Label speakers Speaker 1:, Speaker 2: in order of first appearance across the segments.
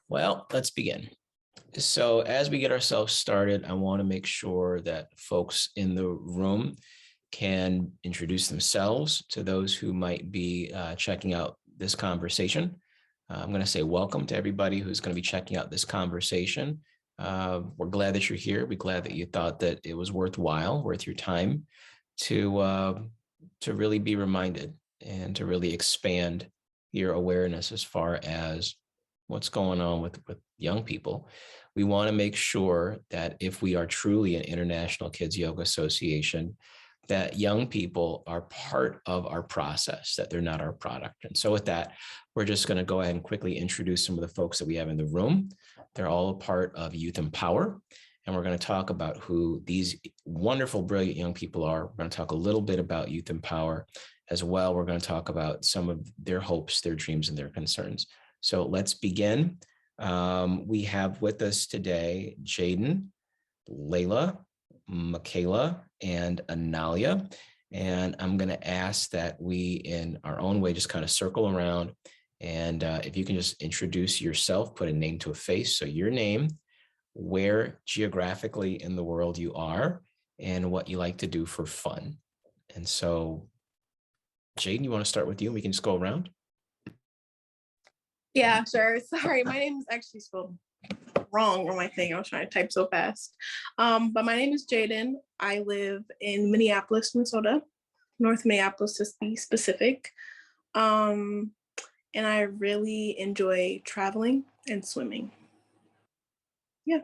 Speaker 1: Well, let's begin. So as we get ourselves started, I want to make sure that folks in the room can introduce themselves to those who might be checking out this conversation. I'm going to say welcome to everybody who's going to be checking out this conversation. We're glad that you're here. We're glad that you thought that it was worthwhile, worth your time to really be reminded and to really expand your awareness as far as what's going on with young people. We want to make sure that if we are truly an International Kids Yoga Association, that young people are part of our process, that they're not our product. And so with that, we're just going to go ahead and quickly introduce some of the folks that we have in the room. They're all a part of Youth Empower. And we're going to talk about who these wonderful, brilliant young people are. We're going to talk a little bit about Youth Empower as well. We're going to talk about some of their hopes, their dreams, and their concerns. So let's begin. We have with us today Jaden, Layla, Michaela, and Analia. And I'm going to ask that we, in our own way, just kind of circle around. And if you can just introduce yourself, put a name to a face. So your name, where geographically in the world you are, and what you like to do for fun. And so, Jaden, you want to start with you? We can just go around.
Speaker 2: Yeah, sure. Sorry, my name is actually spelled wrong on my thing. I was trying to type so fast. But my name is Jaden. I live in Minneapolis, Minnesota, North Minneapolis to be specific. And I really enjoy traveling and swimming. Yeah.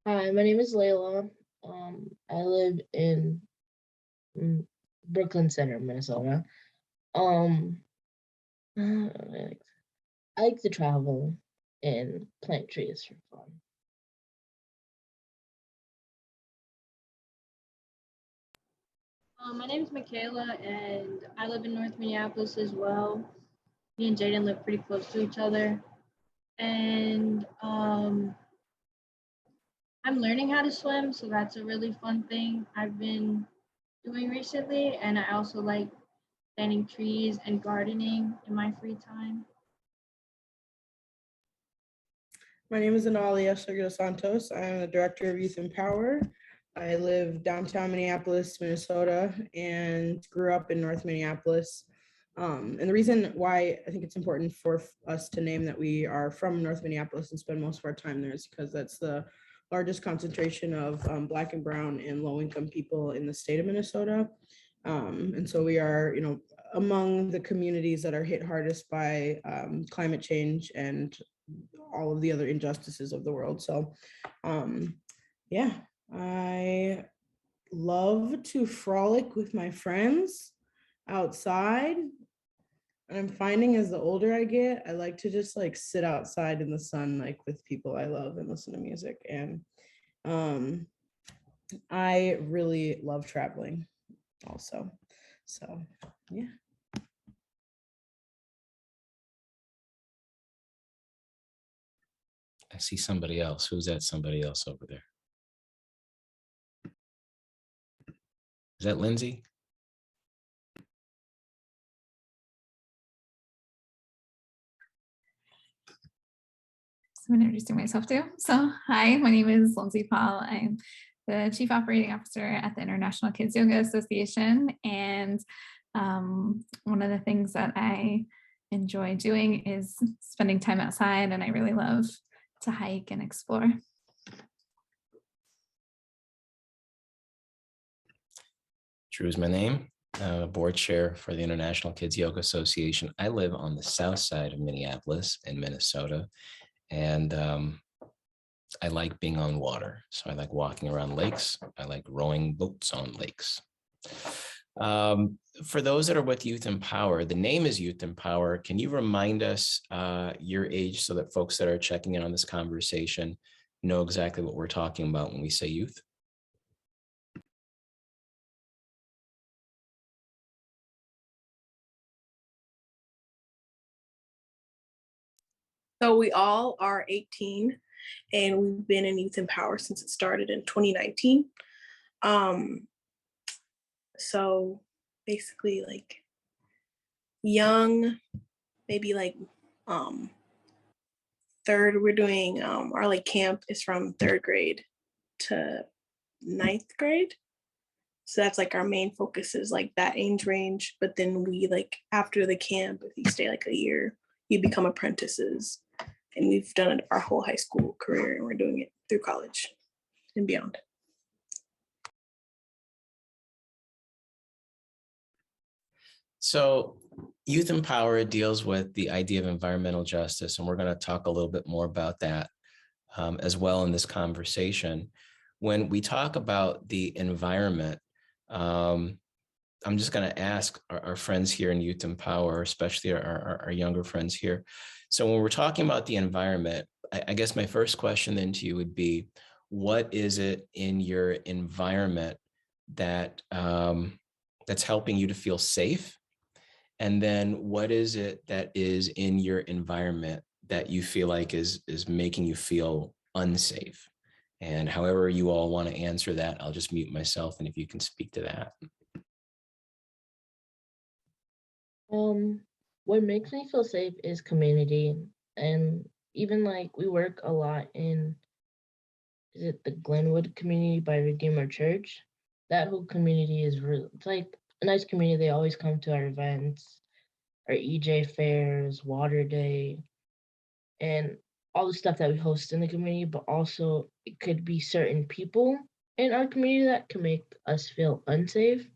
Speaker 3: Hi, my name is Layla. I live in Brooklyn Center, Minnesota. I like to travel and plant trees for fun.
Speaker 4: My name is Michaela, and I live in North Minneapolis as well. Me and Jaden live pretty close to each other, and I'm learning how to swim, so that's a really fun thing I've been doing recently. And I also like planting trees and gardening in my free time.
Speaker 5: My name is Analia Santos. I'm the Director of Youth Empower. I live downtown Minneapolis, Minnesota, and grew up in North Minneapolis. And the reason why I think it's important for us to name that we are from North Minneapolis and spend most of our time there is because that's the largest concentration of Black and Brown and low-income people in the state of Minnesota. And so we are, among the communities that are hit hardest by climate change and all of the other injustices of the world. So, yeah, I love to frolic with my friends outside. And I'm finding as the older I get, I like to just like sit outside in the sun, like with people I love and listen to music. And I really love traveling also. So, yeah.
Speaker 1: I see somebody else. Who's that somebody else over there? Is that Lindsay?
Speaker 6: So I'm introducing myself too. So hi, my name is Lindsay Paul. I'm the Chief Operating Officer at the International Kids Yoga Association. And one of the things that I enjoy doing is spending time outside, and I really love to hike and explore.
Speaker 1: Drew is my name. Board chair for the International Kids Yoga Association. I live on the south side of Minneapolis in Minnesota, and I like being on water. So I like walking around lakes. I like rowing boats on lakes. For those that are with Youth Empower, the name is Youth Empower. Can you remind us your age so that folks that are checking in on this conversation know exactly what we're talking about when we say youth?
Speaker 2: So we all are 18 and we've been in Youth in Power since it started in 2019. So basically like young, maybe like third, we're doing our like camp is from 3rd grade to 9th grade. So that's like our main focus is like that age range. But then we like after the camp, if you stay like a year, you become apprentices. And we've done it our whole high school career, and we're doing it through college and beyond.
Speaker 1: So Youth in Power deals with the idea of environmental justice, and we're going to talk a little bit more about that as well in this conversation. When we talk about the environment, I'm just going to ask our friends here in Youth in Power, especially our younger friends here. So when we're talking about the environment, I guess my first question then to you would be, what is it in your environment that that's helping you to feel safe? And then what is it that is in your environment that you feel like is making you feel unsafe? And however you all want to answer that, I'll just mute myself. And if you can speak to that.
Speaker 3: What makes me feel safe is community. And even like we work a lot in, is it the Glenwood community by Redeemer Church? That whole community is real. It's like a nice community. They always come to our events, our EJ fairs, Water Day, and all the stuff that we host in the community. But also, it could be certain people in our community that can make us feel unsafe.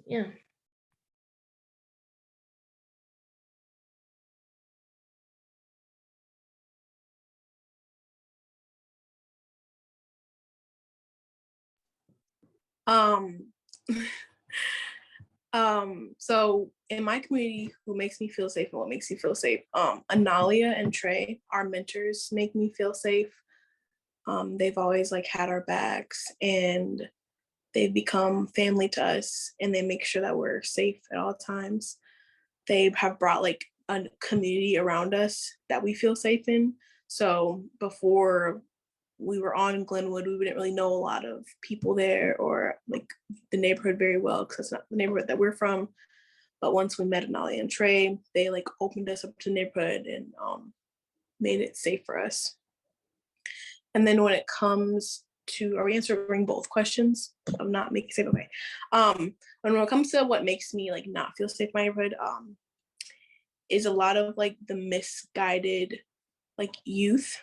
Speaker 3: Yeah.
Speaker 2: Um, so in my community, who makes me feel safe and what makes me feel safe, Analia and Trey, our mentors, make me feel safe. They've always like had our backs, and they've become family to us, and they make sure that we're safe at all times. They have brought like a community around us that we feel safe in. So before we were on Glenwood, we didn't really know a lot of people there or like the neighborhood very well, because it's not the neighborhood that we're from. But once we met Anali and Trey, they like opened us up to the neighborhood and made it safe for us. And then when it comes to, are we answering both questions of not making safe? Okay. When it comes to what makes me like not feel safe in my neighborhood, is a lot of like the misguided like youth.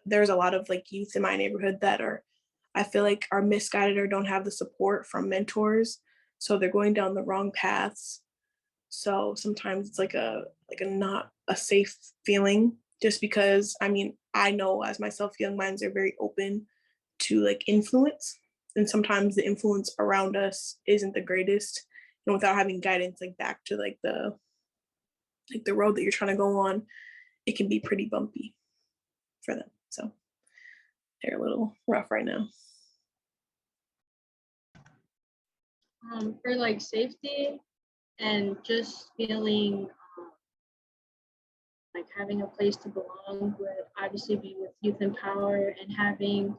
Speaker 2: There's a lot of like youth in my neighborhood that are, I feel like are misguided or don't have the support from mentors. So they're going down the wrong paths. So sometimes it's like a not a safe feeling, just because I mean, I know as myself, young minds are very open to like influence. And sometimes the influence around us isn't the greatest. And without having guidance like back to like the road that you're trying to go on, it can be pretty bumpy for them. So they're a little rough right now.
Speaker 4: For like safety and just feeling like having a place to belong would obviously be with Youth in Power, and having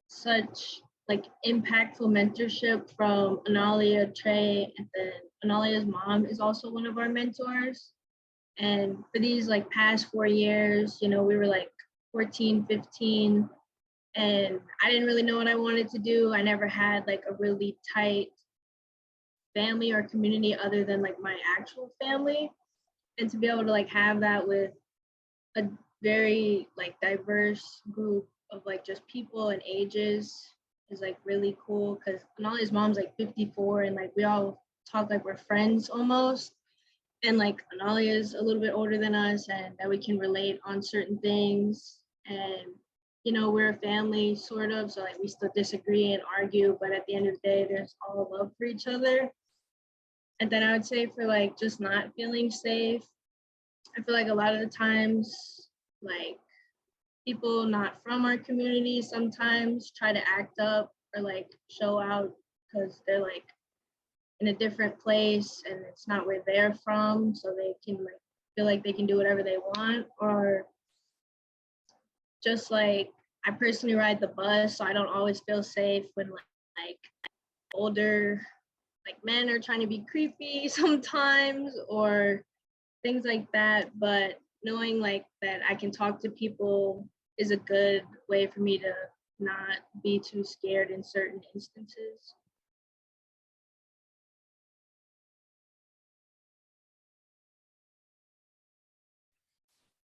Speaker 4: such like impactful mentorship from Analia, Trey, and then Analia's mom is also one of our mentors. And for these like past 4 years, you know, we were like 14, 15, and I didn't really know what I wanted to do. I never had like a really tight family or community other than like my actual family. And to be able to like have that with a very like diverse group of like just people and ages is like really cool, because Anali's mom's like 54, and like we all talk like we're friends almost. And like Analia is a little bit older than us, and that we can relate on certain things. And you know, we're a family sort of, so like we still disagree and argue, but at the end of the day, there's all love for each other. And then I would say for like just not feeling safe, I feel like a lot of the times, like people not from our community sometimes try to act up or like show out because they're like in a different place and it's not where they're from. So they can like feel like they can do whatever they want, or just like I personally ride the bus, so I don't always feel safe when like older like men are trying to be creepy sometimes or things like that. But knowing like that I can talk to people is a good way for me to not be too scared in certain instances.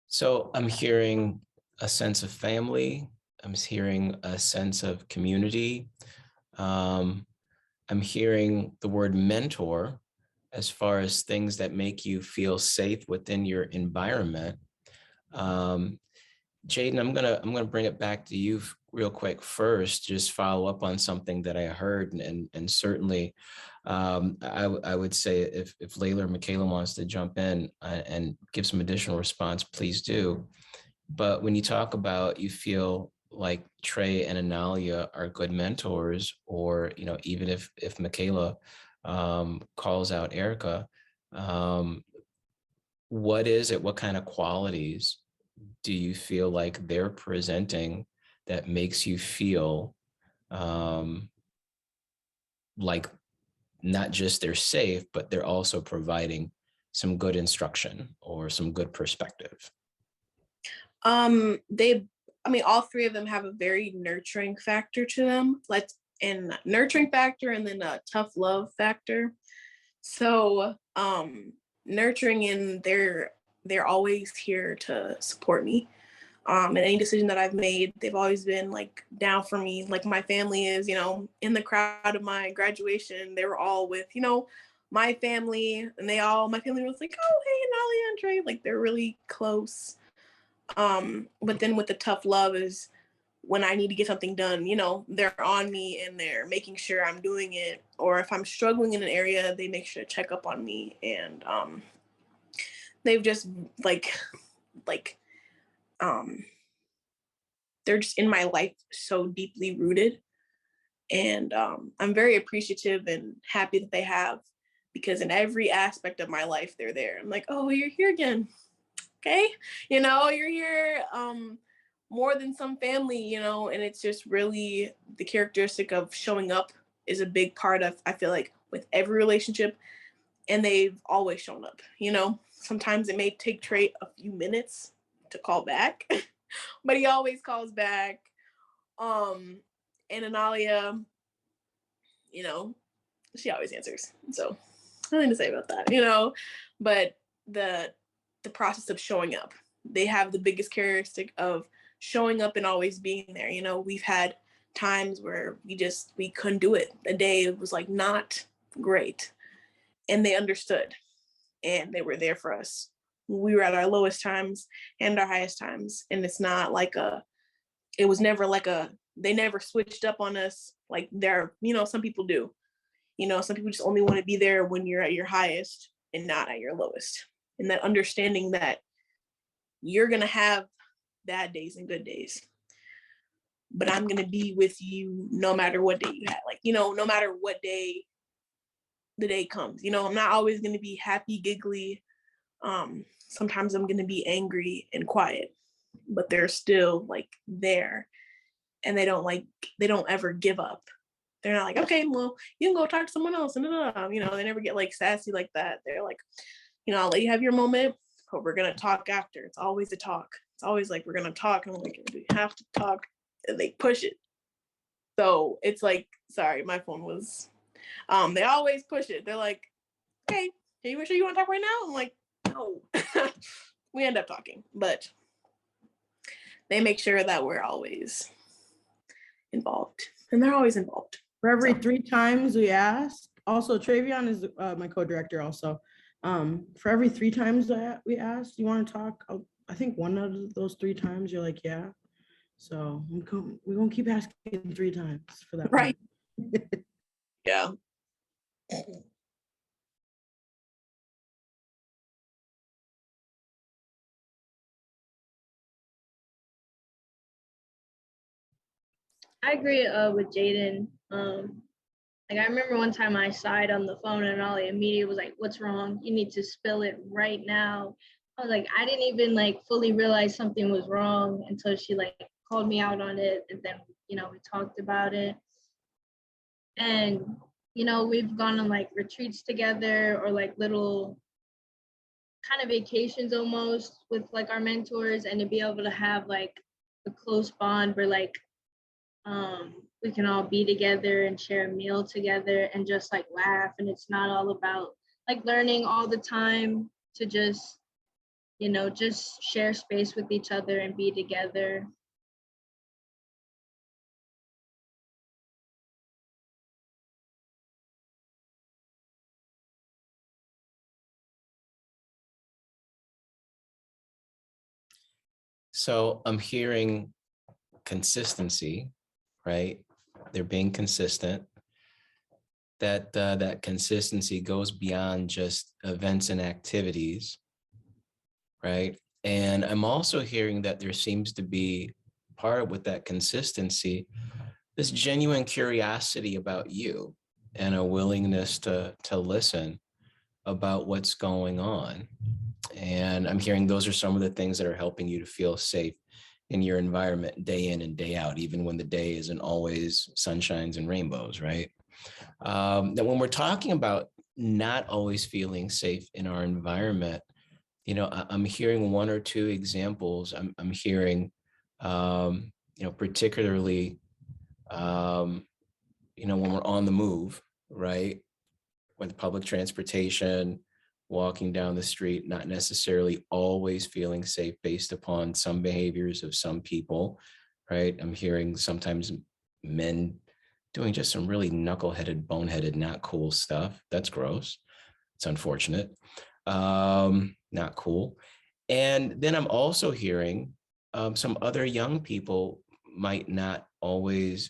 Speaker 1: So I'm hearing a sense of family. I'm hearing a sense of community. Um, I'm hearing the word mentor as far as things that make you feel safe within your environment. Um, Jaden, I'm gonna bring it back to you real quick first. Just follow up on something that I heard, and certainly, I would say if Layla or Michaela wants to jump in and give some additional response, please do. But when you talk about you feel like Trey and Analia are good mentors, or even if Michaela calls out Erica, um, what is it? What kind of qualities do you feel like they're presenting that makes you feel um, like not just they're safe, but they're also providing some good instruction or some good perspective?
Speaker 2: All three of them have a very nurturing factor to them. And nurturing factor and then a tough love factor. So nurturing, and they're always here to support me. And any decision that I've made, they've always been like down for me. Like my family is, in the crowd of my graduation, they were all with, my family, and my family was like, oh, hey, Nolly, Andre, like they're really close. But then with the tough love is when I need to get something done, they're on me and they're making sure I'm doing it. Or if I'm struggling in an area, they make sure to check up on me. And they've just like they're just in my life so deeply rooted. And I'm very appreciative and happy that they have, because in every aspect of my life, they're there. I'm like, oh, you're here again. Okay. You're here more than some family, and it's just really the characteristic of showing up is a big part of, I feel like, with every relationship. And they've always shown up. Sometimes it may take Trey a few minutes to call back, but he always calls back. And Analia, she always answers. So nothing to say about that, but the process of showing up, they have the biggest characteristic of showing up and always being there. We've had times where we couldn't do it. The day was like not great, and they understood, and they were there for us. We were at our lowest times and our highest times. And it's not like it was never like they never switched up on us. Like some people do, some people just only want to be there when you're at your highest and not at your lowest. And that understanding that you're going to have bad days and good days, but I'm going to be with you no matter what day you have. Like, no matter what day the day comes, I'm not always going to be happy, giggly. Sometimes I'm going to be angry and quiet, but they're still like there, and they don't ever give up. They're not like, okay, well, you can go talk to someone else. And they never get like sassy like that. They're like, I'll let you have your moment, but we're going to talk after. It's always a talk. It's always like, we're going to talk. And I'm like, we have to talk. And they push it. So it's like, sorry, my phone was, they always push it. They're like, okay, are you sure you want to talk right now? I'm like, no. We end up talking, but they make sure that we're always involved, and they're always involved.
Speaker 5: For every 3 times we ask, also Travion is my co-director also. For every 3 times that we asked, you want to talk? I think one of those 3 times you're like, yeah. So we're gonna keep asking 3 times for that.
Speaker 2: Right. Yeah.
Speaker 4: I agree with Jaden. Like I remember one time I sighed on the phone and Ollie immediately was like, "What's wrong? You need to spill it right now." I was like, I didn't even like fully realize something was wrong until she like called me out on it. And then, we talked about it. And, we've gone on like retreats together or like little kind of vacations almost with like our mentors, and to be able to have like a close bond where like we can all be together and share a meal together and just like laugh, and it's not all about like learning all the time, to just just share space with each other and be together.
Speaker 1: So I'm hearing consistency, right? They're being consistent. That consistency goes beyond just events and activities, right? And I'm also hearing that there seems to be part with that consistency, this genuine curiosity about you and a willingness to listen about what's going on. And I'm hearing those are some of the things that are helping you to feel safe in your environment day in and day out, even when the day isn't always sunshines and rainbows, right? That when we're talking about not always feeling safe in our environment, I'm hearing one or two examples. I'm hearing, particularly, when we're on the move, right? With public transportation, walking down the street, not necessarily always feeling safe based upon some behaviors of some people, right? I'm hearing sometimes men doing just some really knuckleheaded, boneheaded, not cool stuff. That's gross. It's unfortunate. Not cool. And then I'm also hearing some other young people might not always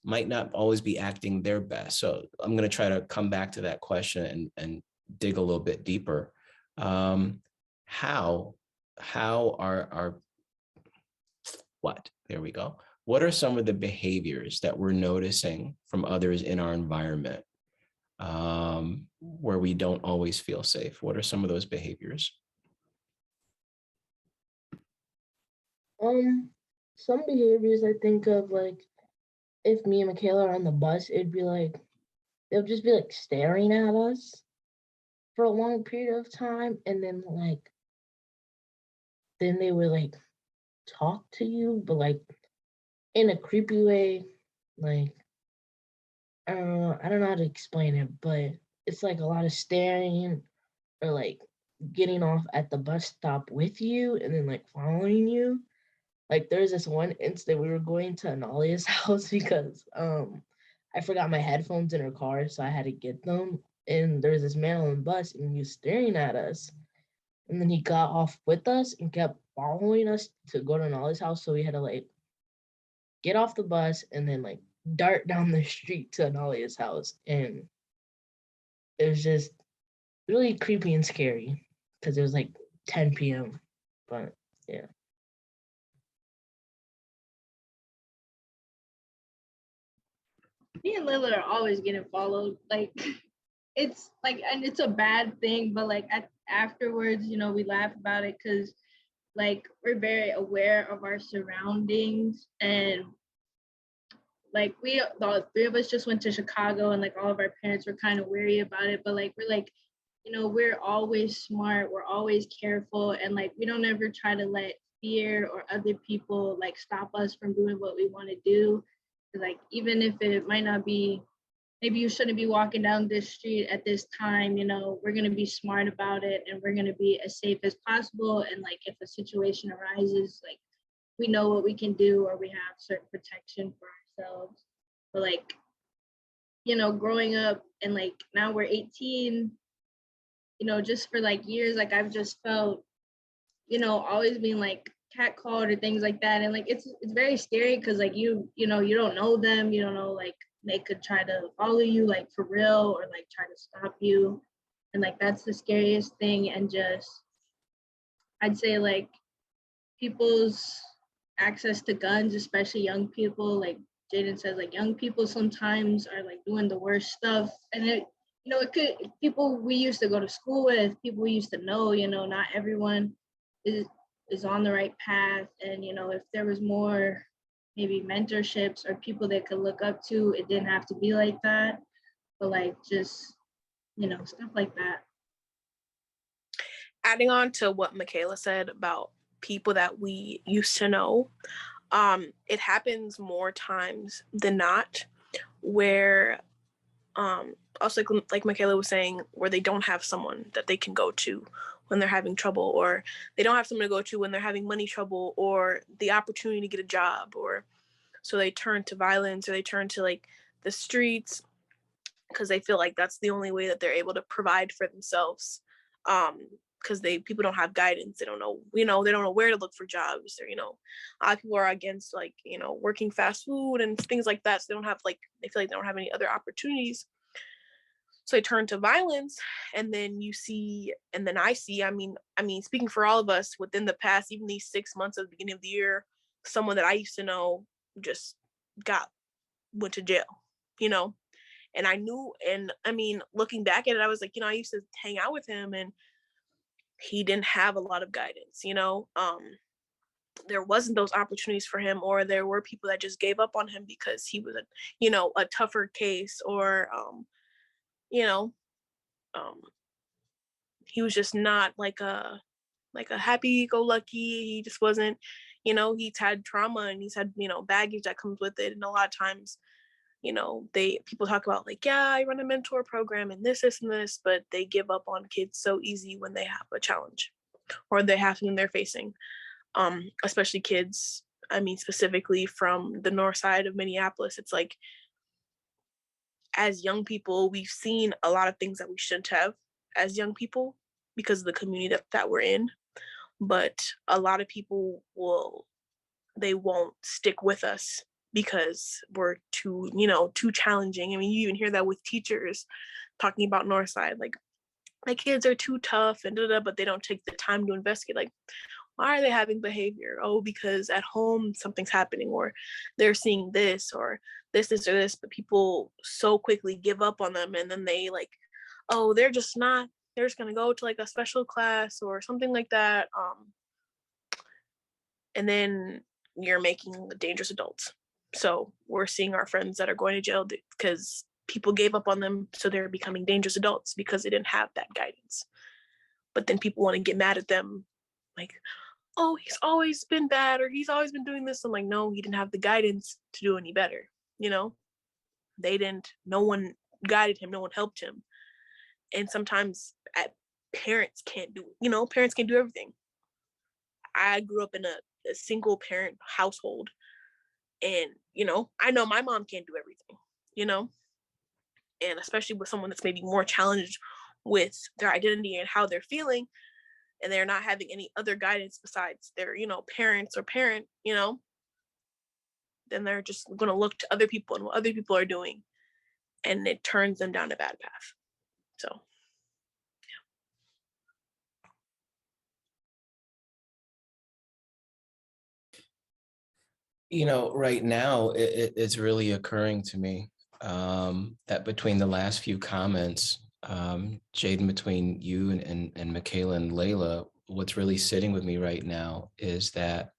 Speaker 1: be acting their best. So I'm going to try to come back to that question and dig a little bit deeper. How are what? There we go. What are some of the behaviors that we're noticing from others in our environment where we don't always feel safe? What are some of those behaviors?
Speaker 3: Some behaviors I think of, like if me and Michaela are on the bus, it'd be like they'll just be like staring at us for a long period of time, and then they would like talk to you, but like in a creepy way. Like I don't know how to explain it, but it's like a lot of staring or like getting off at the bus stop with you and then like following you. Like there's this one instant we were going to Analia's house because I forgot my headphones in her car, so I had to get them. And there was this man on the bus and he was staring at us. And then he got off with us and kept following us to go to Analia's house. So we had to like get off the bus and then like dart down the street to Analia's house. And it was just really creepy and scary because it was like 10 p.m. But yeah.
Speaker 4: Me and Lila are always getting followed. Like it's like, and it's a bad thing, but like afterwards, we laugh about it because like we're very aware of our surroundings, and like the three of us just went to Chicago, and like all of our parents were kind of wary about it, but like we're like, we're always smart, we're always careful, and like we don't ever try to let fear or other people like stop us from doing what we want to do. Like even if it might not be, maybe you shouldn't be walking down this street at this time, we're going to be smart about it, and we're going to be as safe as possible. And like if a situation arises, like we know what we can do, or we have certain protection for ourselves. But like, growing up and like now we're 18, just for like years, like I've just felt, always being like catcalled or things like that. And like it's very scary because like you don't know them, you don't know, like they could try to follow you like for real, or like try to stop you. And like that's the scariest thing. And just I'd say like people's access to guns, especially young people, like Jaden says, like young people sometimes are like doing the worst stuff. And it could people we used to go to school with, people we used to know, not everyone is on the right path. And, if there was more maybe mentorships or people they could look up to, it didn't have to be like that. But like just, stuff like that.
Speaker 2: Adding on to what Michaela said about people that we used to know, it happens more times than not where also like Michaela was saying, where they don't have someone that they can go to when they're having trouble, or they don't have someone to go to when they're having money trouble or the opportunity to get a job, or so they turn to violence or they turn to like the streets because they feel like that's the only way that they're able to provide for themselves. Because people don't have guidance. They don't know, they don't know where to look for jobs, or, a lot of people are against like, working fast food and things like that. So they don't have they feel like they don't have any other opportunities. So they turn to violence. And then I see, I mean, speaking for all of us within the past, even these 6 months at the beginning of the year, someone that I used to know just went to jail, and I knew, and I mean, looking back at it, I was like, I used to hang out with him and he didn't have a lot of guidance, there wasn't those opportunities for him, or there were people that just gave up on him because he was a tougher case, or you know um he was just not like a happy-go-lucky. He just wasn't, he's had trauma and he's had, baggage that comes with it. And a lot of times, people talk about like, yeah, I run a mentor program and this and this, but they give up on kids so easy when they have a challenge or they have something they're facing. Especially kids, specifically from the north side of Minneapolis. It's like, as young people, we've seen a lot of things that we shouldn't have as young people because of the community that we're in. But a lot of people won't stick with us because we're too challenging. I mean, you even hear that with teachers talking about Northside, like, my kids are too tough and but they don't take the time to investigate, like, why are they having behavior? Oh, because at home something's happening, or they're seeing this, or this, or this, but people so quickly give up on them, and then they like, oh, they're just gonna go to like a special class or something like that. And then you're making dangerous adults. So we're seeing our friends that are going to jail because people gave up on them, so they're becoming dangerous adults because they didn't have that guidance. But then people want to get mad at them, like, oh, he's always been bad, or he's always been doing this. I'm like, no, he didn't have the guidance to do any better. No one guided him, no one helped him. And sometimes parents can't do everything. I grew up in a single parent household, and I know my mom can't do everything, and especially with someone that's maybe more challenged with their identity and how they're feeling, and they're not having any other guidance besides their parents or parent, then they're just going to look to other people and what other people are doing, and it turns them down a bad path. So
Speaker 1: right now it's really occurring to me that between the last few comments, Jaden, between you and Michaela and Layla, what's really sitting with me right now is that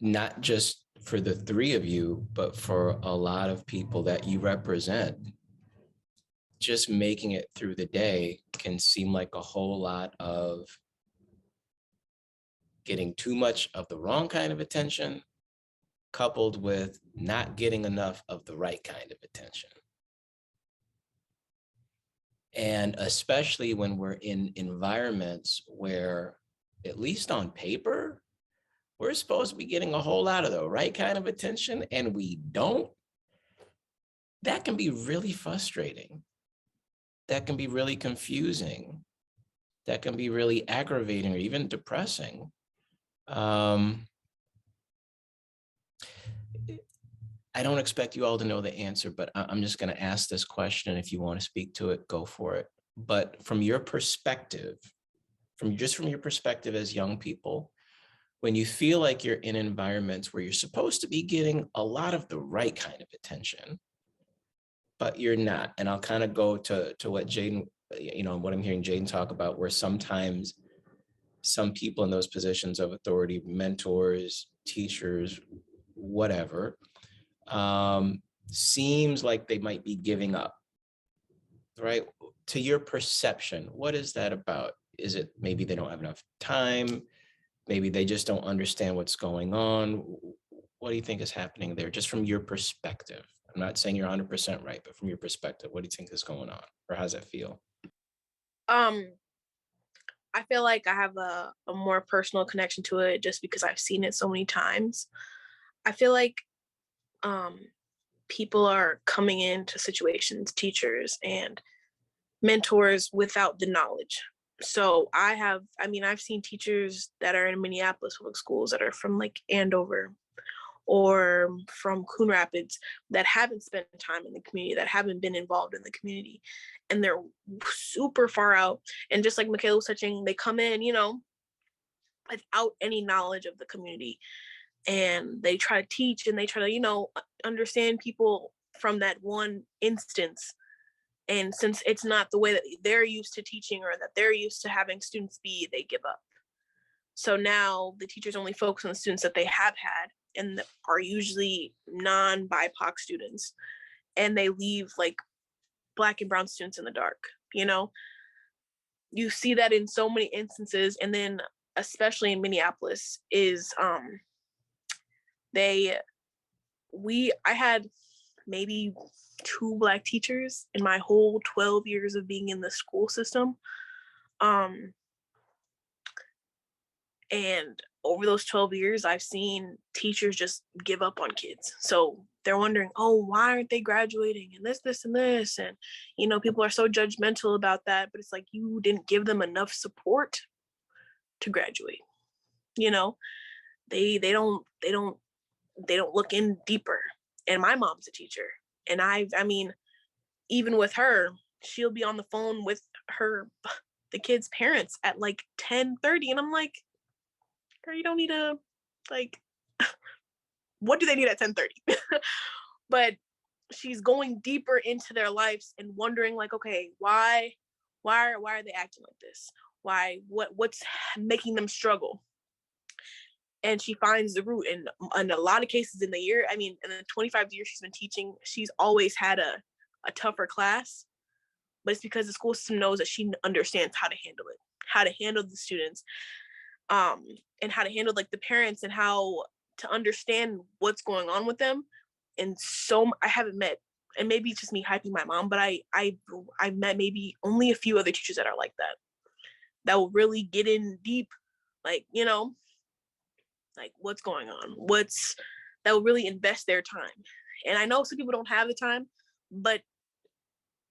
Speaker 1: not just for the three of you, but for a lot of people that you represent, just making it through the day can seem like a whole lot of getting too much of the wrong kind of attention, coupled with not getting enough of the right kind of attention. And especially when we're in environments where, at least on paper, we're supposed to be getting a whole lot of the right kind of attention and we don't, that can be really frustrating. That can be really confusing. That can be really aggravating or even depressing. I don't expect you all to know the answer, but I'm just going to ask this question. If you want to speak to it, go for it. But from your perspective, from your perspective as young people, when you feel like you're in environments where you're supposed to be getting a lot of the right kind of attention, but you're not. And I'll kind of go to what Jaden, what I'm hearing Jaden talk about, where sometimes some people in those positions of authority, mentors, teachers, whatever, seems like they might be giving up, right? To your perception, what is that about? Is it maybe they don't have enough time? Maybe they just don't understand what's going on? What do you think is happening there, just from your perspective? I'm not saying you're 100% right, but from your perspective, what do you think is going on, or how does that feel?
Speaker 2: I feel like I have a more personal connection to it just because I've seen it so many times. I feel like people are coming into situations, teachers and mentors, without the knowledge. So I've seen teachers that are in Minneapolis public schools that are from like Andover or from Coon Rapids that haven't spent time in the community, that haven't been involved in the community. And they're super far out. And just like Michaela was touching, they come in, without any knowledge of the community. And they try to teach and they try to, understand people from that one instance. And since it's not the way that they're used to teaching or that they're used to having students be, they give up. So now the teachers only focus on the students that they have had and are usually non-BIPOC students. And they leave like Black and brown students in the dark, You see that in so many instances. And then especially in Minneapolis is I had maybe 2 Black teachers in my whole 12 years of being in the school system. And over those 12 years, I've seen teachers just give up on kids. So they're wondering, oh, why aren't they graduating? And this, and this. And, people are so judgmental about that. But it's like, you didn't give them enough support to graduate. They don't look in deeper. And my mom's a teacher. And even with her, she'll be on the phone with the kids' parents at like 10:30. And I'm like, girl, you don't need to, like, what do they need at 10:30? But she's going deeper into their lives and wondering like, okay, why are they acting like this? What's making them struggle? And she finds the root. And in a lot of cases in the 25 years she's been teaching, she's always had a tougher class, but it's because the school system knows that she understands how to handle it, how to handle the students, and how to handle like the parents and how to understand what's going on with them. And so I haven't met, and maybe it's just me hyping my mom, but I've met maybe only a few other teachers that are like that will really get in deep, like, like what's going on, that will really invest their time. And I know some people don't have the time, but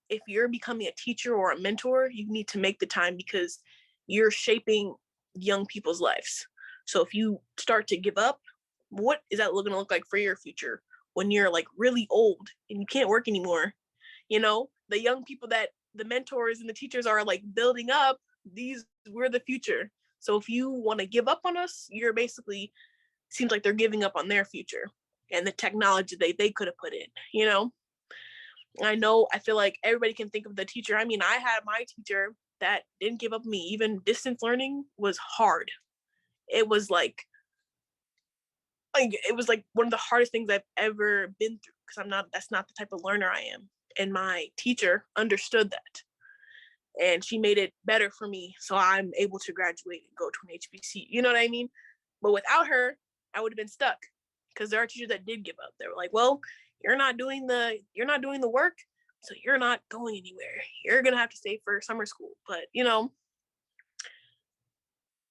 Speaker 2: if you're becoming a teacher or a mentor, you need to make the time because you're shaping young people's lives. So if you start to give up, what is that going to look like for your future when you're like really old and you can't work anymore? The young people that the mentors and the teachers are like building up, we're the future. So if you want to give up on us, you're basically, seems like they're giving up on their future and the technology they could have put in, I feel like everybody can think of the teacher. I had my teacher that didn't give up on me. Even distance learning was hard. It was like it was like one of the hardest things I've ever been through because that's not the type of learner I am. And my teacher understood that. And she made it better for me. So I'm able to graduate and go to an HBC. You know what I mean? But without her, I would have been stuck because there are teachers that did give up. They were like, well, you're not doing the work, so you're not going anywhere. You're going to have to stay for summer school. But,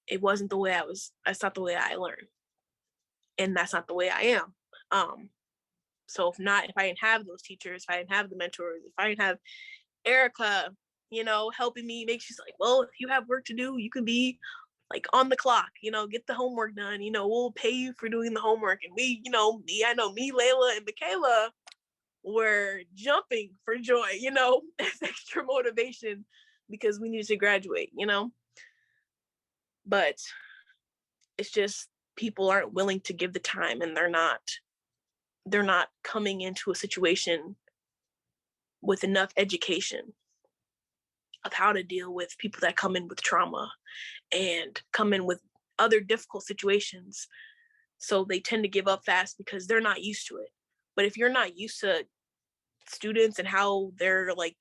Speaker 2: it wasn't the way that's not the way I learned. And that's not the way I am. So if I didn't have those teachers, if I didn't have the mentors, if I didn't have Erica, helping me she's like, well, if you have work to do, you can be like on the clock, get the homework done, we'll pay you for doing the homework. And me, Layla and Michaela were jumping for joy, as extra motivation because we needed to graduate, but it's just people aren't willing to give the time and they're not coming into a situation with enough education of how to deal with people that come in with trauma and come in with other difficult situations. So they tend to give up fast because they're not used to it. But if you're not used to students and how they're like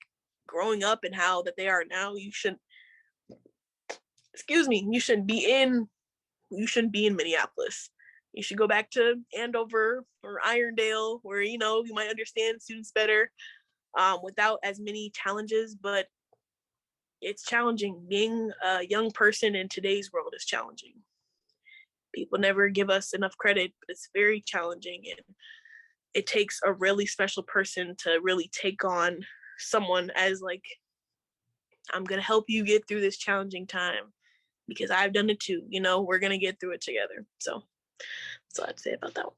Speaker 2: growing up and how that they are now, you shouldn't be in Minneapolis. You should go back to Andover or Irondale, where you might understand students better, without as many challenges. But it's challenging. Being a young person in today's world is challenging. People never give us enough credit, but it's very challenging, and it takes a really special person to really take on someone as like, I'm gonna help you get through this challenging time because I've done it too. We're gonna get through it together. So that's all I'd say about that one.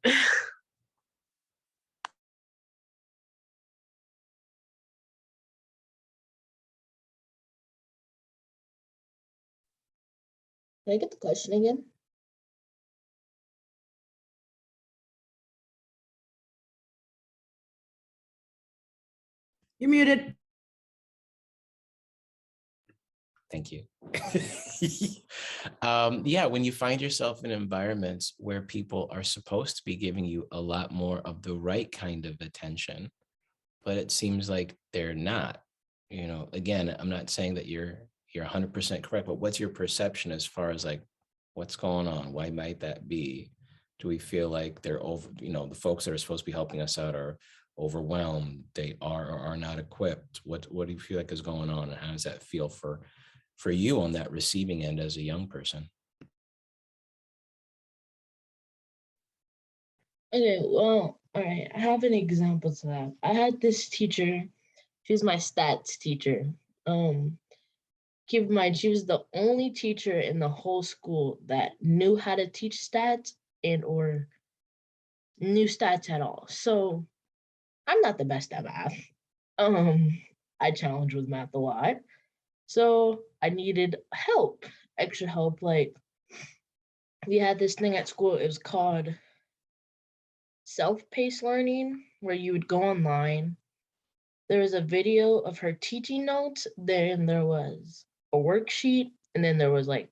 Speaker 3: Can I get the question again?
Speaker 5: You're muted.
Speaker 1: Thank you. Yeah, when you find yourself in environments where people are supposed to be giving you a lot more of the right kind of attention, but it seems like they're not. Again, I'm not saying that you're 100% correct, but what's your perception as far as like what's going on? Why might that be? Do we feel like they're over, the folks that are supposed to be helping us out are overwhelmed, they are or are not equipped? What do you feel like is going on, and how does that feel for you on that receiving end as a young person?
Speaker 3: Okay, well, all right. I have an example to that. I had this teacher. She was my stats teacher. Keep in mind, she was the only teacher in the whole school that knew how to teach stats and or knew stats at all. So I'm not the best at math. I challenge with math a lot. So I needed help, extra help. Like we had this thing at school, it was called self-paced learning, where you would go online. There was a video of her teaching notes, then there was a worksheet, and then there was like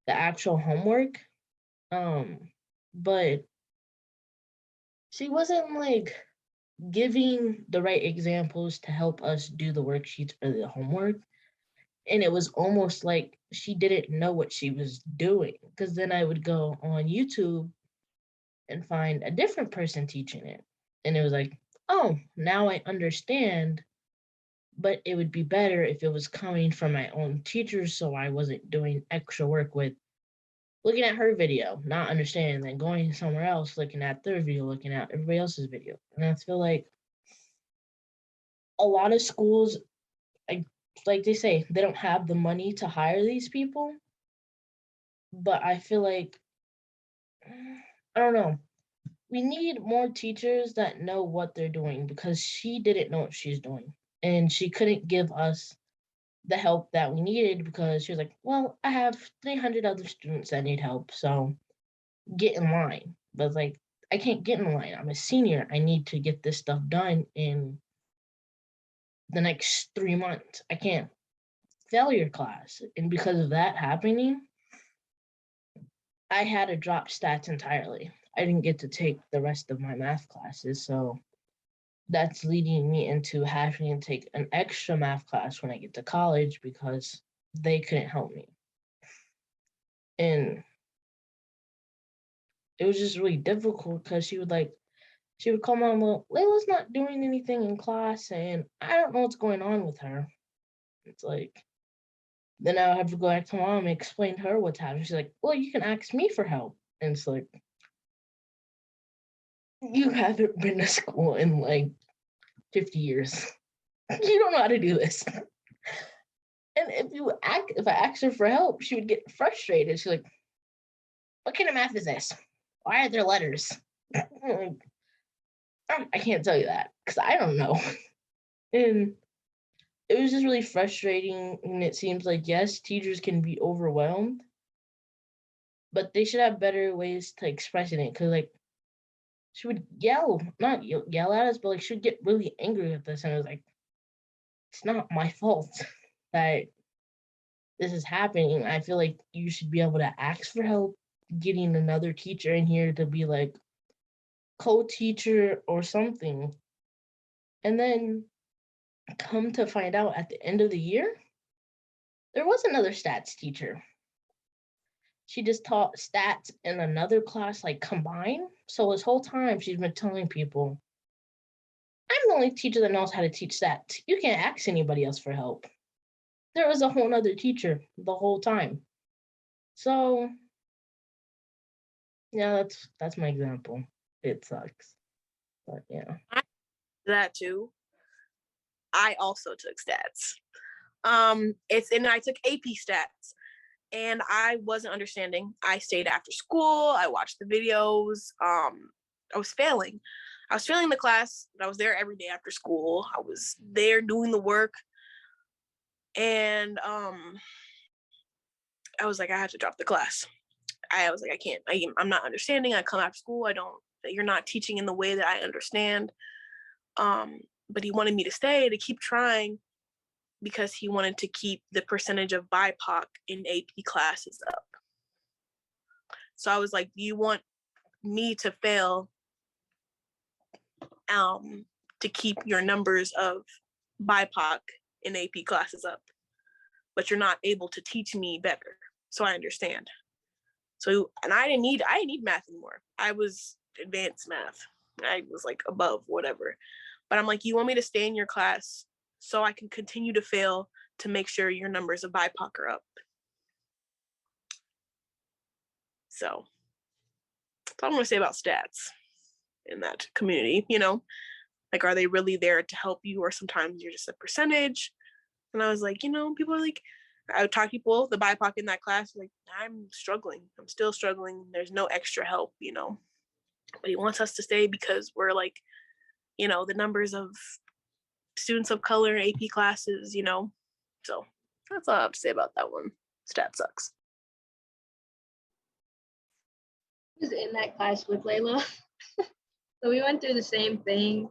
Speaker 3: the actual homework. But she wasn't like giving the right examples to help us do the worksheets or the homework. And it was almost like she didn't know what she was doing. Because then I would go on YouTube and find a different person teaching it. And it was like, oh, now I understand. But it would be better if it was coming from my own teacher, so I wasn't doing extra work with looking at her video, not understanding, then going somewhere else, looking at their video, looking at everybody else's video. And I feel like a lot of schools, like they say, they don't have the money to hire these people. But I feel like, I don't know, we need more teachers that know what they're doing, because she didn't know what she's doing. And she couldn't give us the help that we needed because she was like, well, I have 300 other students that need help, so get in line. But like, I can't get in line. I'm a senior. I need to get this stuff done in the next 3 months. I can't fail your class. And because of that happening, I had to drop stats entirely. I didn't get to take the rest of my math classes. So that's leading me into having to take an extra math class when I get to college because they couldn't help me. And it was just really difficult because she would call mom, well, Layla's not doing anything in class and I don't know what's going on with her. It's like, then I would have to go back to mom and explain to her what's happening. She's like, well, you can ask me for help. And it's like, you haven't been to school in like 50 years. You don't know how to do this. And if I asked her for help, she would get frustrated. She's like, what kind of math is this? Why are there letters? I can't tell you that because I don't know. And it was just really frustrating. And it seems like, yes, teachers can be overwhelmed, but they should have better ways to expressing it. Because like she would not yell at us, but like she'd get really angry with us. And it was like, it's not my fault that this is happening. I feel like you should be able to ask for help, getting another teacher in here to be like co-teacher or something. And then come to find out at the end of the year, there was another stats teacher. She just taught stats in another class, like combined. So this whole time she's been telling people, I'm the only teacher that knows how to teach stats. You can't ask anybody else for help. There was a whole nother teacher the whole time. So yeah, that's my example. It sucks. But yeah.
Speaker 2: That too. I also took stats. I took AP stats, and I wasn't understanding. I stayed after school. I watched the videos. I was failing. I was failing the class, but I was there every day after school. I was there doing the work, and I was like, I had to drop the class. I was like, I can't. I'm not understanding. I come after school. You're not teaching in the way that I understand. But he wanted me to stay, to keep trying, because he wanted to keep the percentage of BIPOC in AP classes up. So I was like, you want me to fail to keep your numbers of BIPOC in AP classes up, but you're not able to teach me better. So I understand. So, and I didn't need math anymore. I was advanced math. I was like above whatever. But I'm like, you want me to stay in your class so I can continue to fail to make sure your numbers of BIPOC are up. So that's all I'm gonna say about stats in that community, like, are they really there to help you, or sometimes you're just a percentage? And I was like, people are like, I would talk to people, the BIPOC in that class, like, I'm struggling. I'm still struggling. There's no extra help, but he wants us to stay because we're like, the numbers of students of color in AP classes, so that's all I have to say about that one. Stat sucks.
Speaker 4: I was in that class with Layla. So we went through the same thing.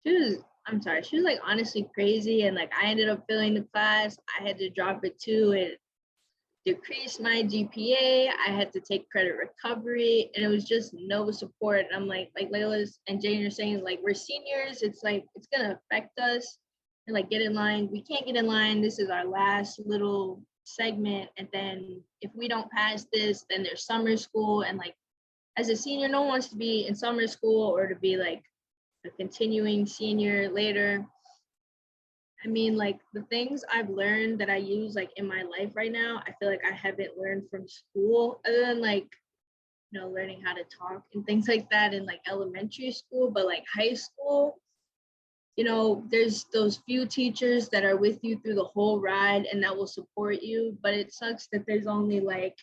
Speaker 4: She was like honestly crazy, and like I ended up failing the class. I had to drop it too. It decreased my GPA. I had to take credit recovery, and it was just no support. And I'm like Layla's and Jane are saying, like, we're seniors. It's like, it's gonna affect us, and like, get in line. We can't get in line. This is our last little segment, and then if we don't pass this, then there's summer school. And like, as a senior, no one wants to be in summer school or to be like a continuing senior later. I mean, like, the things I've learned that I use like in my life right now, I feel like I haven't learned from school, other than like, learning how to talk and things like that in like elementary school. But like high school, there's those few teachers that are with you through the whole ride and that will support you. But it sucks that there's only like,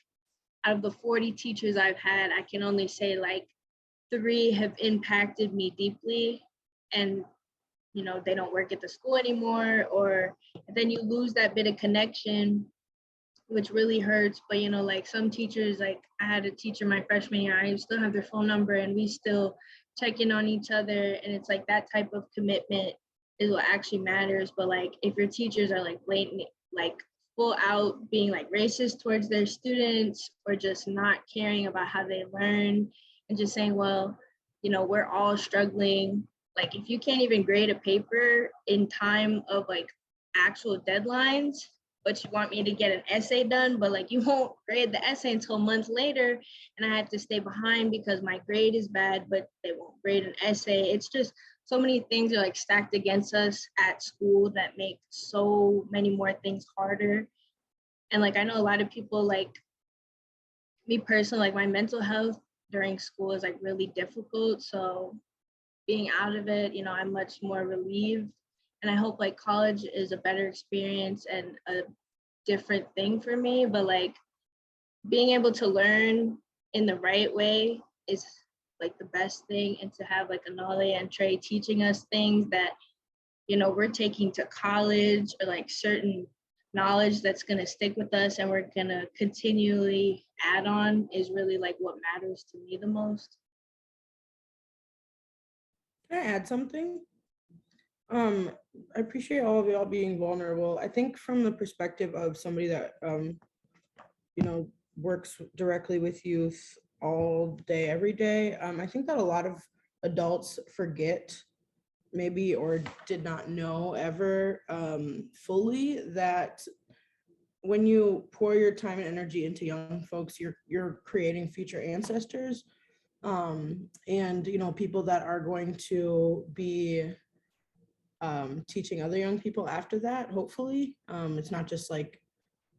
Speaker 4: out of the 40 teachers I've had, I can only say like 3 have impacted me deeply, and they don't work at the school anymore, or then you lose that bit of connection, which really hurts. But like some teachers, like I had a teacher my freshman year, I still have their phone number and we still check in on each other, and it's like that type of commitment is what actually matters. But like if your teachers are like blatant, like full out being like racist towards their students, or just not caring about how they learn, and just saying, well, we're all struggling. Like if you can't even grade a paper in time of like actual deadlines, but you want me to get an essay done, but like you won't grade the essay until months later, and I have to stay behind because my grade is bad, but they won't grade an essay. It's just so many things are like stacked against us at school that make so many more things harder. And like I know a lot of people, like me personally, like my mental health during school is like really difficult. So being out of it, I'm much more relieved. And I hope like college is a better experience and a different thing for me. But like being able to learn in the right way is like the best thing. And to have like Anali and Trey teaching us things that, we're taking to college, or like certain knowledge that's going to stick with us and we're going to continually add on, is really like what matters to me the most.
Speaker 5: Can I add something? I appreciate all of y'all being vulnerable. I think from the perspective of somebody that works directly with youth all day, every day, I think that a lot of adults forget maybe or did not know ever fully that when you pour your time and energy into young folks, you're creating future ancestors, and people that are going to be teaching other young people after that. Hopefully, it's not just like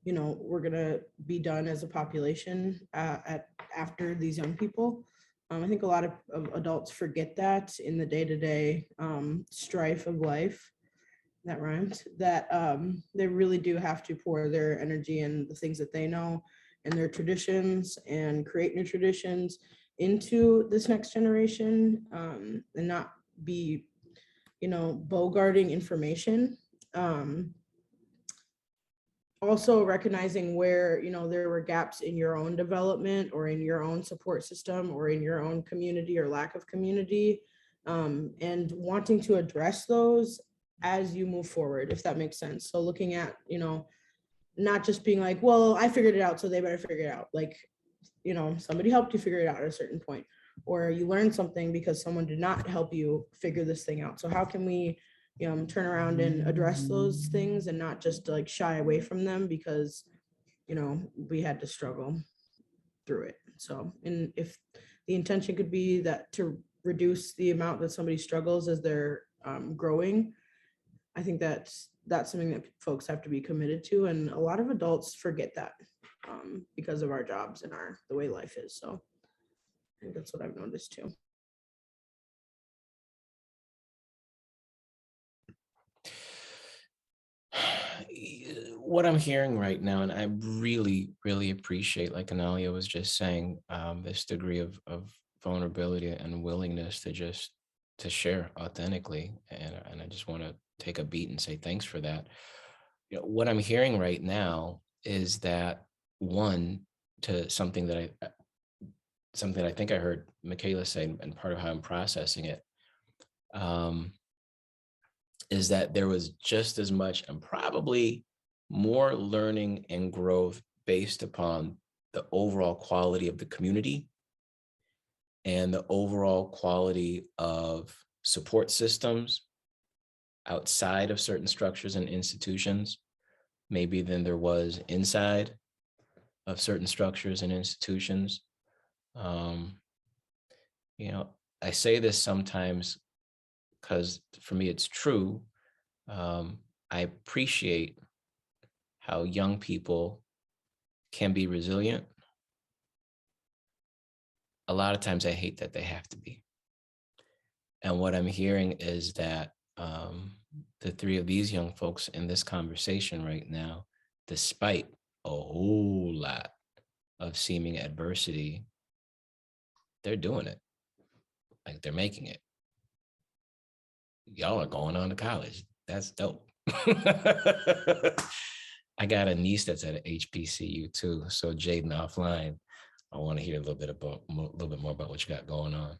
Speaker 5: we're gonna be done as a population after these young people. I think a lot of adults forget that in the day-to-day strife of life. That rhymes. That they really do have to pour their energy and the things that they know and their traditions and create new traditions into this next generation, and not be bogarting information. Also recognizing where there were gaps in your own development or in your own support system or in your own community or lack of community, and wanting to address those as you move forward, if that makes sense. So looking at not just being like, well, I figured it out, so they better figure it out. Like, somebody helped you figure it out at a certain point, or you learned something because someone did not help you figure this thing out. So how can we turn around and address those things and not just like shy away from them because we had to struggle through it. So, and if the intention could be that to reduce the amount that somebody struggles as they're growing, I think that's something that folks have to be committed to, and a lot of adults forget that because of our jobs and the way life is. So I think that's what I've noticed too.
Speaker 1: What I'm hearing right now, and I really, really appreciate, like Analia was just saying, this degree of vulnerability and willingness to share authentically. And I just want to take a beat and say thanks for that. What I'm hearing right now is that, one, to something that I think I heard Michaela say, and part of how I'm processing it, is that there was just as much and probably more learning and growth based upon the overall quality of the community and the overall quality of support systems outside of certain structures and institutions, maybe than there was inside of certain structures and institutions. I say this sometimes because for me, it's true. I appreciate how young people can be resilient. A lot of times I hate that they have to be. And what I'm hearing is that the three of these young folks in this conversation right now, despite a whole lot of seeming adversity, they're doing it. Like, they're making it. Y'all are going on to college. That's dope. I got a niece that's at HBCU too. So Jaden, offline, I want to hear a little bit more about what you got going on.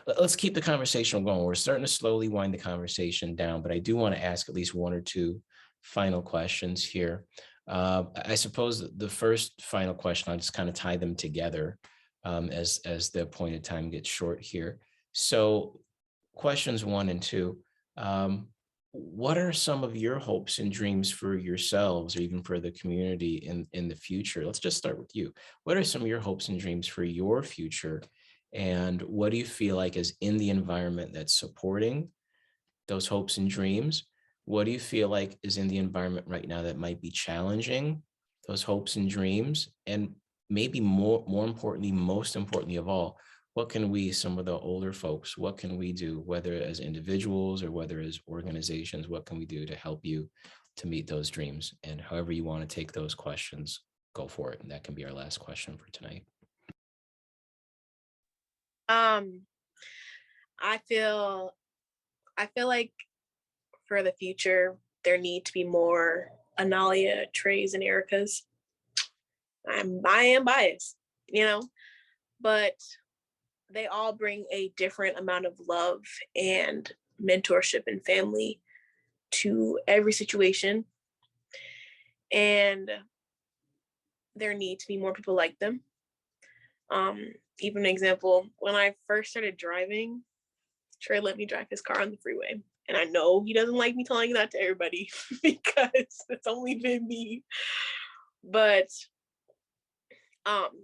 Speaker 1: Let's keep the conversation going. We're starting to slowly wind the conversation down, but I do want to ask at least one or two final questions here. I suppose the first final question, I'll just kind of tie them together as the appointed time gets short here. So questions 1 and 2, what are some of your hopes and dreams for yourselves or even for the community in the future? Let's just start with you. What are some of your hopes and dreams for your future? And what do you feel like is in the environment that's supporting those hopes and dreams? What do you feel like is in the environment right now that might be challenging those hopes and dreams? And maybe more importantly, most importantly of all, what can we, some of the older folks, what can we do, whether as individuals or whether as organizations, what can we do to help you to meet those dreams? And however you want to take those questions, go for it. And that can be our last question for tonight.
Speaker 2: I feel like for the future, there need to be more Analia, Trey's, and Erica's. I am biased, but they all bring a different amount of love and mentorship and family to every situation. And there need to be more people like them. Even an example, when I first started driving, Trey let me drive his car on the freeway. And I know he doesn't like me telling that to everybody because it's only been me. But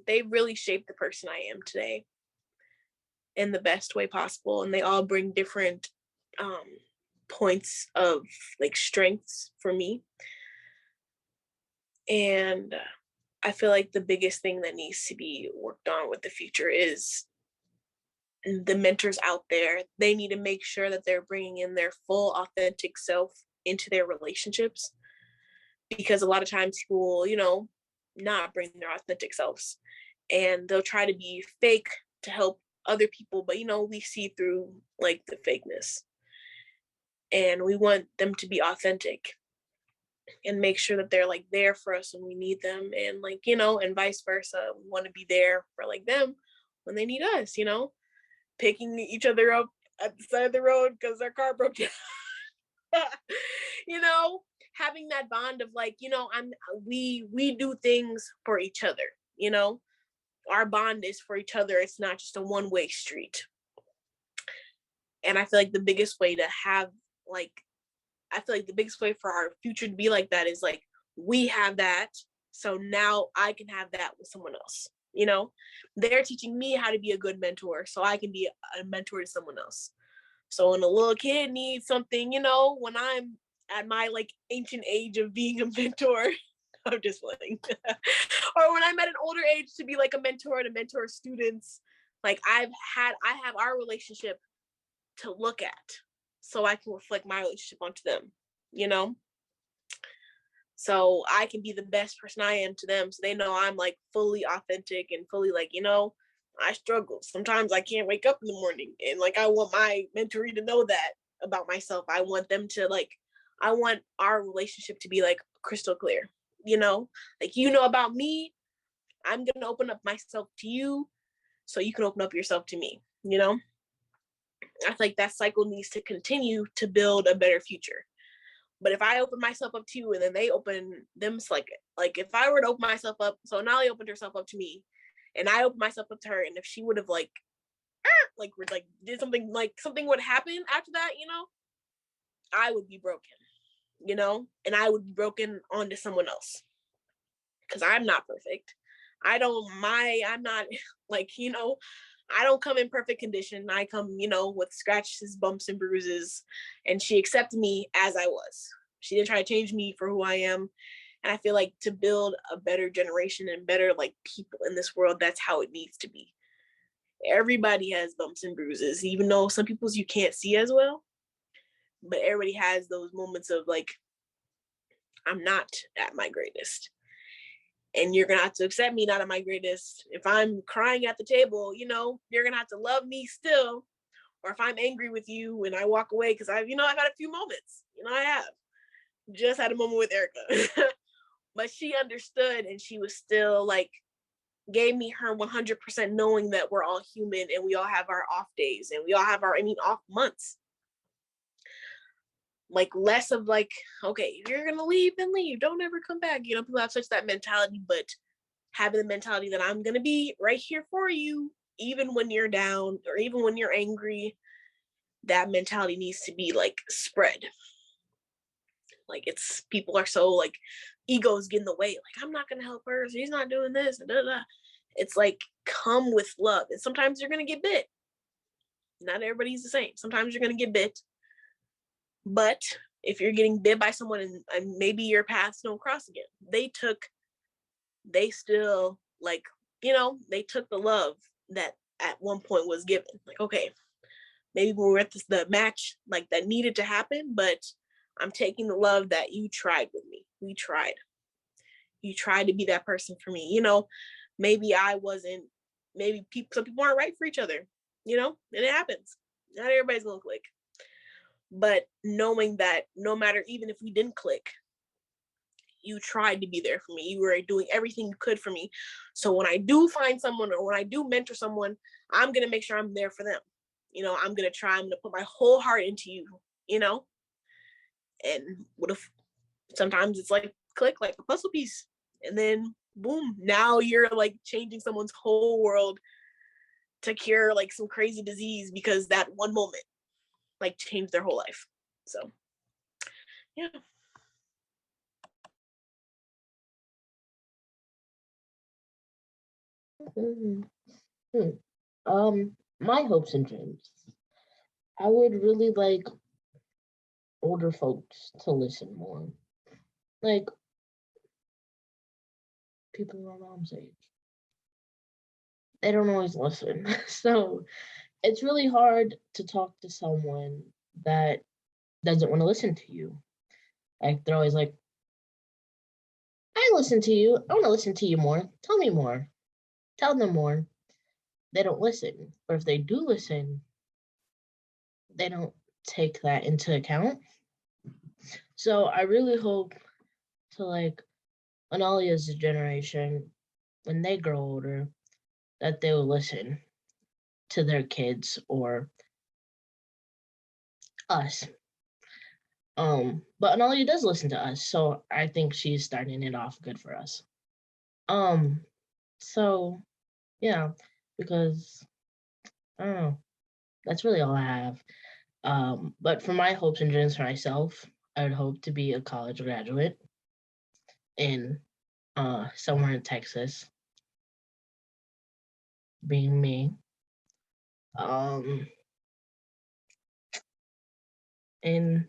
Speaker 2: they really shaped the person I am today in the best way possible. And they all bring different points of like strengths for me. And I feel like the biggest thing that needs to be worked on with the future is the mentors out there. They need to make sure that they're bringing in their full authentic self into their relationships, because a lot of times people will, not bring their authentic selves, and they'll try to be fake to help other people, but we see through like the fakeness, and we want them to be authentic and make sure that they're like there for us when we need them, and like and vice versa. We want to be there for like them when they need us, picking each other up at the side of the road because their car broke down. Having that bond of like, we do things for each other. Our bond is for each other. It's not just a one-way street. And I feel like the biggest way to have like, I feel like the biggest way for our future to be like that is like, we have that, so now I can have that with someone else. They're teaching me how to be a good mentor, so I can be a mentor to someone else. So when a little kid needs something, when I'm at my like ancient age of being a mentor, I'm just playing. Or when I'm at an older age to be like a mentor to mentor students, like I have our relationship to look at, so I can reflect my relationship onto them, so I can be the best person I am to them, so they know I'm like fully authentic and fully like, I struggle. Sometimes I can't wake up in the morning, and like I want my mentoree to know that about myself. I want them to like, I want our relationship to be like crystal clear, like about me, I'm gonna open up myself to you so you can open up yourself to me. I feel like that cycle needs to continue to build a better future. But if I open myself up to you and then they open them, like if I were to open myself up, so Nali opened herself up to me and I opened myself up to her, and if she would have like did something, like something would happen after that, I would be broken, and I would be broken onto someone else, because I'm not perfect. I'm not like, I don't come in perfect condition. I come, with scratches, bumps, and bruises. And she accepted me as I was. She didn't try to change me for who I am. And I feel like to build a better generation and better like people in this world, that's how it needs to be. Everybody has bumps and bruises, even though some people's you can't see as well. But everybody has those moments of like, I'm not at my greatest. And you're gonna have to accept me not at my greatest. If I'm crying at the table, you're gonna have to love me still. Or if I'm angry with you and I walk away, because I've had a few moments. I have just had a moment with Erica, but she understood, and she was still like gave me her 100%, knowing that we're all human and we all have our off days and we all have our off months. Like less of like, okay, if you're gonna leave, then leave. Don't ever come back. People have such that mentality, but having the mentality that I'm gonna be right here for you, even when you're down or even when you're angry, that mentality needs to be like spread. Like it's people are so like egos get in the way. Like I'm not gonna help her. So he's not doing this. And da, da, da. It's like come with love, and sometimes you're gonna get bit. Not everybody's the same. Sometimes you're gonna get bit. But if you're getting bit by someone and maybe your paths don't cross again, they still like, they took the love that at one point was given. Like, okay, maybe we were at the match like that needed to happen, but I'm taking the love that you tried with me. We tried. You tried to be that person for me. Maybe I wasn't, maybe some people aren't right for each other, and it happens. Not everybody's gonna click. But knowing that no matter, even if we didn't click, you tried to be there for me. You were doing everything you could for me. So when I do find someone or when I do mentor someone, I'm going to make sure I'm there for them. I'm going to put my whole heart into you, and what if sometimes it's like click like a puzzle piece, and then boom, now you're like changing someone's whole world to cure like some crazy disease because that one moment like changed their whole life. So yeah.
Speaker 3: Mhm. My hopes and dreams. I would really like older folks to listen more. Like people my mom's age. They don't always listen. So it's really hard to talk to someone that doesn't want to listen to you. Like they're always like, I listen to you. I want to listen to you more. Tell me more. Tell them more. They don't listen. Or if they do listen, they don't take that into account. So I really hope to like Analia's generation, when they grow older, that they will listen to their kids or us. But Analia does listen to us, so I think she's starting it off good for us. Um, so yeah, because I don't know, that's really all I have. But for my hopes and dreams for myself, I would hope to be a college graduate in somewhere in Texas, being me. Um, and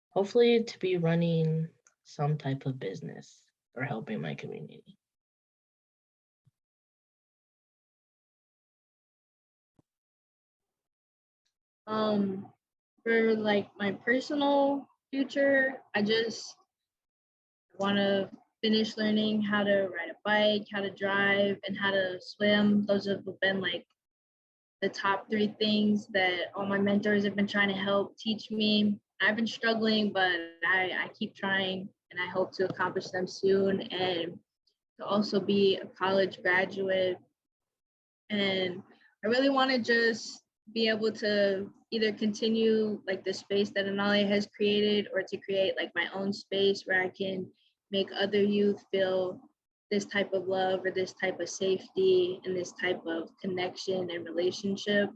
Speaker 3: hopefully to be running some type of business or helping my community.
Speaker 4: For like my personal future, I just want to finish learning how to ride a bike, how to drive, and how to swim. Those have been like the top three things that all my mentors have been trying to help teach me. I've been struggling, but I keep trying and I hope to accomplish them soon, and to also be a college graduate. And I really want to just be able to either continue like the space that Anali has created or to create like my own space where I can make other youth feel this type of love or this type of safety and this type of connection and relationship.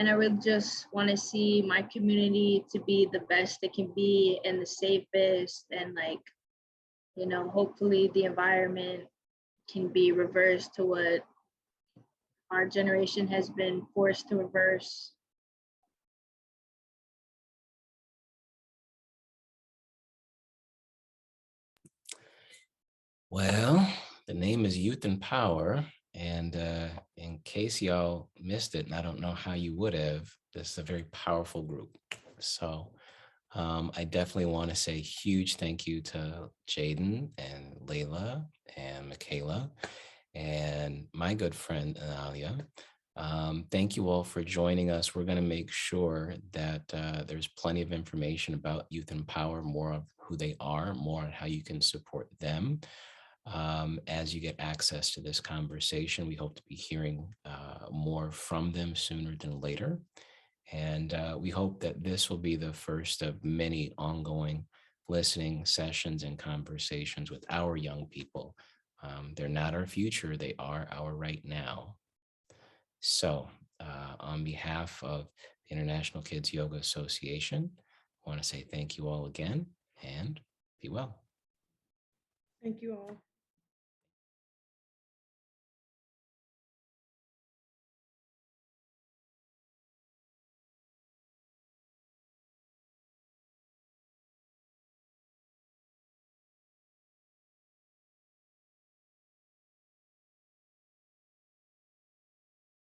Speaker 4: And I really just want to see my community to be the best it can be and the safest, and like, hopefully the environment can be reversed to what our generation has been forced to reverse.
Speaker 1: Well, the name is Youth in Power. And in case y'all missed it, and I don't know how you would have, this is a very powerful group. So I definitely want to say huge thank you to Jaden and Layla and Michaela and my good friend Analia. Thank you all for joining us. We're going to make sure that there's plenty of information about Youth in Power, more of who they are, more on how you can support them. As you get access to this conversation, we hope to be hearing more from them sooner than later. And we hope that this will be the first of many ongoing listening sessions and conversations with our young people. They're not our future, they are our right now. So, on behalf of the International Kids Yoga Association, I want to say thank you all again and be well.
Speaker 5: Thank you all.